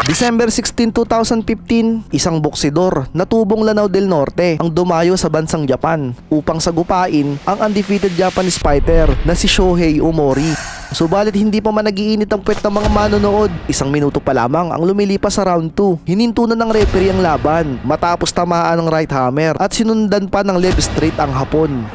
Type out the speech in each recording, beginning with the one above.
December 16, 2015, isang boksidor na tubong Lanao del Norte ang dumayo sa bansang Japan upang sagupain ang undefeated Japanese fighter na si Shohei Omori. Subalit hindi pa man nagiinit ang puwet ng mga manonood. Isang minuto pa lamang ang lumilipas sa round 2. Hininto na ng referee ang laban matapos tamaan ng right hammer at sinundan pa ng left straight ang Hapon.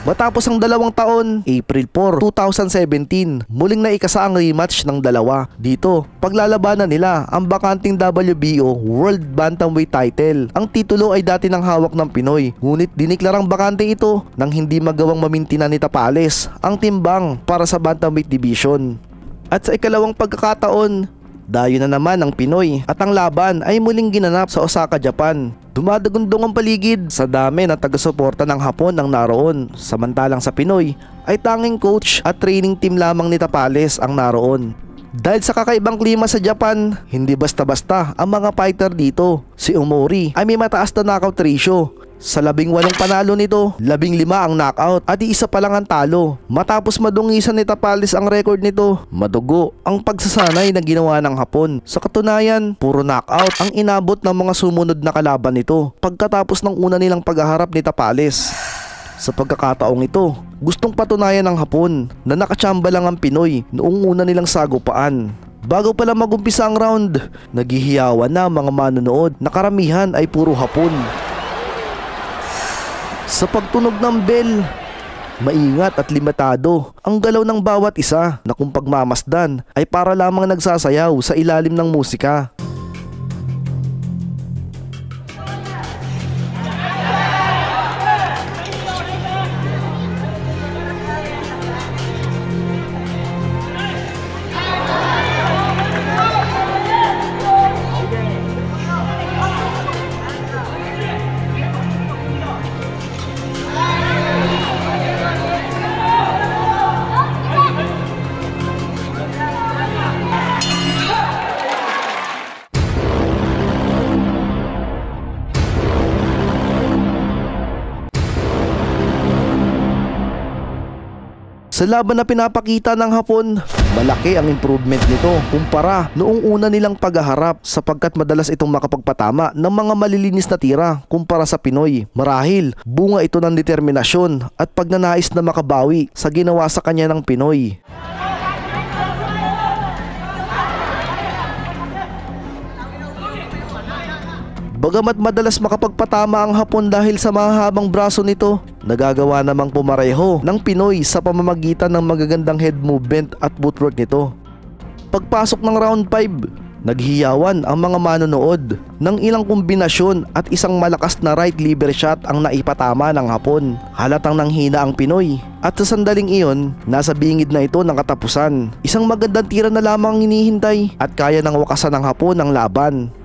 Matapos ang 2 taon, April 4, 2017, muling naikasa ang rematch ng dalawa. Dito, paglalabanan nila ang bakanting WBO World Bantamweight title. Ang titulo ay dati ng hawak ng Pinoy, ngunit diniklarang bakante ito nang hindi magawang mamintinan ni Tapales ang timbang para sa Bantamweight division. At sa ikalawang pagkakataon, dayo na naman ang Pinoy at ang laban ay muling ginanap sa Osaka, Japan. Dumadagundong ang paligid sa dami ng taga-suporta ng Hapon ang naroon, samantalang sa Pinoy ay tanging coach at training team lamang ni Tapales ang naroon. Dahil sa kakaibang klima sa Japan, hindi basta-basta ang mga fighter dito. Si Omori ay may mataas na knockout ratio. Sa 18 panalo nito, 15 ang knockout at isa pa lang ang talo. Matapos madungisan ni Tapales ang record nito, madugo ang pagsasanay na ginawa ng Hapon. Sa katunayan, puro knockout ang inabot ng mga sumunod na kalaban nito pagkatapos ng una nilang paghaharap ni Tapales. Sa pagkakataong ito, gustong patunayan ng Hapon na nakachamba lang ang Pinoy noong una nilang sagupaan. Bago pala magumpisa ang round, naghihiyawan na mga manonood na karamihan ay puro Hapon. Sa pagtunog ng bell, maingat at limitado ang galaw ng bawat isa na kung pagmamasdan ay para lamang nagsasayaw sa ilalim ng musika. Sa laban na pinapakita ng Hapon, malaki ang improvement nito kumpara noong una nilang paghaharap sapagkat madalas itong makapagpatama ng mga malilinis na tira kumpara sa Pinoy. Marahil, bunga ito ng determinasyon at pagnanais na makabawi sa ginawa sa kanya ng Pinoy. Bagamat madalas makapagpatama ang Hapon dahil sa mahahabang braso nito, nagagawa namang pumareho ng Pinoy sa pamamagitan ng magagandang head movement at footwork nito. Pagpasok ng round 5, naghiyawan ang mga manonood ng ilang kombinasyon at isang malakas na right liver shot ang naipatama ng Hapon. Halatang nanghina ang Pinoy at sa sandaling iyon, nasa bingid na ito ng katapusan. Isang magandang tira na lamang hinihintay at kaya nang wakasan ng Hapon ang laban.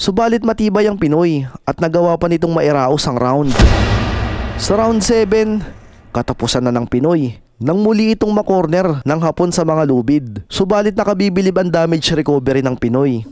Subalit matibay ang Pinoy at nagawa pa nitong mairaos ang round. Sa round 7, katapusan na ng Pinoy nang muli itong makorner ng Hapon sa mga lubid. Subalit nakabibilib ang damage recovery ng Pinoy.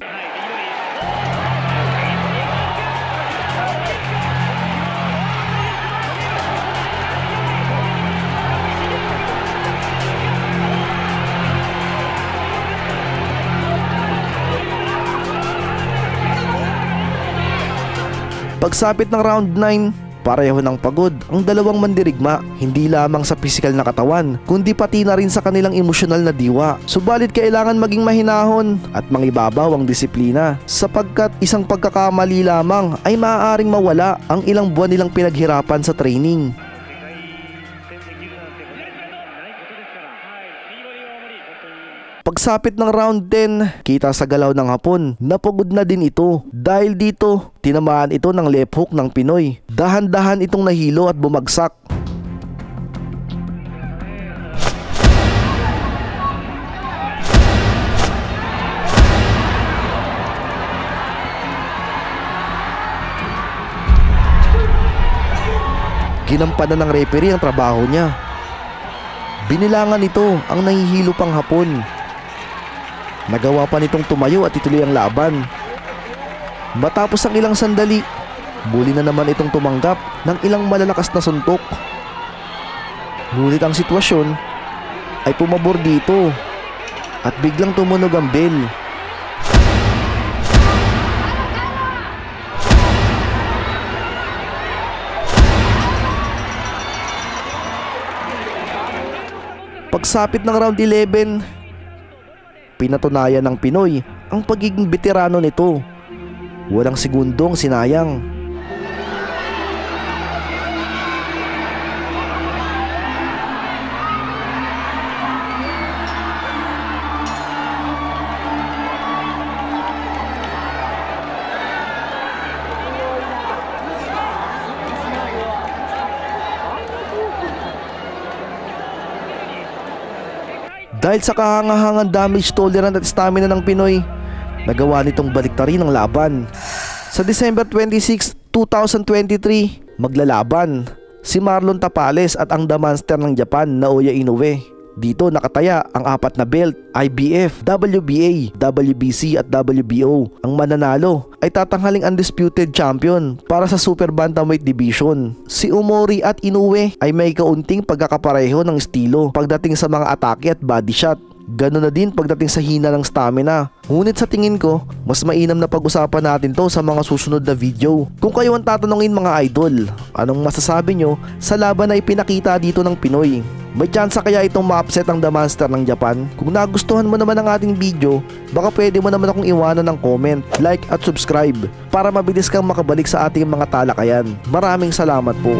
Pagsapit ng round 9, Pareho ng pagod ang dalawang mandirigma, hindi lamang sa pisikal na katawan, kundi pati na rin sa kanilang emosyonal na diwa. Subalit kailangan maging mahinahon at mangibabaw ang disiplina, sapagkat isang pagkakamali lamang ay maaaring mawala ang ilang buwan nilang pinaghirapan sa training. Pagsapit ng round 10, kita sa galaw ng Hapon, napagod na din ito. Dahil dito, tinamaan ito ng left hook ng Pinoy. Dahan-dahan itong nahilo at bumagsak. Ginampanan ng referee ang trabaho niya. Binilangan nito ang nahihilo pang Hapon. Nagawa pa nitong tumayo at ituloy ang laban. Matapos ang ilang sandali, muli na naman itong tumanggap ng ilang malalakas na suntok. Ngunit ang sitwasyon ay pumabor dito at biglang tumunog ang bell. Pagsapit ng round 11, pinatunayan ng Pinoy ang pagiging veterano nito. Walang segundong sinayang. Dahil sa kahangahangan, damage tolerant at stamina ng Pinoy, nagawa nitong baliktarin ang laban. Sa December 26, 2023, maglalaban si Marlon Tapales at ang The Monster ng Japan, Naoya Inoue. Dito nakataya ang 4 na belt, IBF, WBA, WBC at WBO. Ang mananalo ay tatanghaling undisputed champion para sa Super Bantamweight Division. Si Omori at Inoue ay may kaunting pagkakapareho ng estilo pagdating sa mga atake at body shot. Ganoon na din pagdating sa hina ng stamina. Ngunit sa tingin ko, mas mainam na pag-usapan natin to sa mga susunod na video. Kung kayo ang tatanungin mga idol, anong masasabi nyo sa laban na ipinakita dito ng Pinoy? May tsansa kaya itong ma-upset ang The Monster ng Japan? Kung nagustuhan mo naman ang ating video, baka pwede mo naman akong iwanan ng comment, like at subscribe para mabilis kang makabalik sa ating mga talakayan. Maraming salamat po.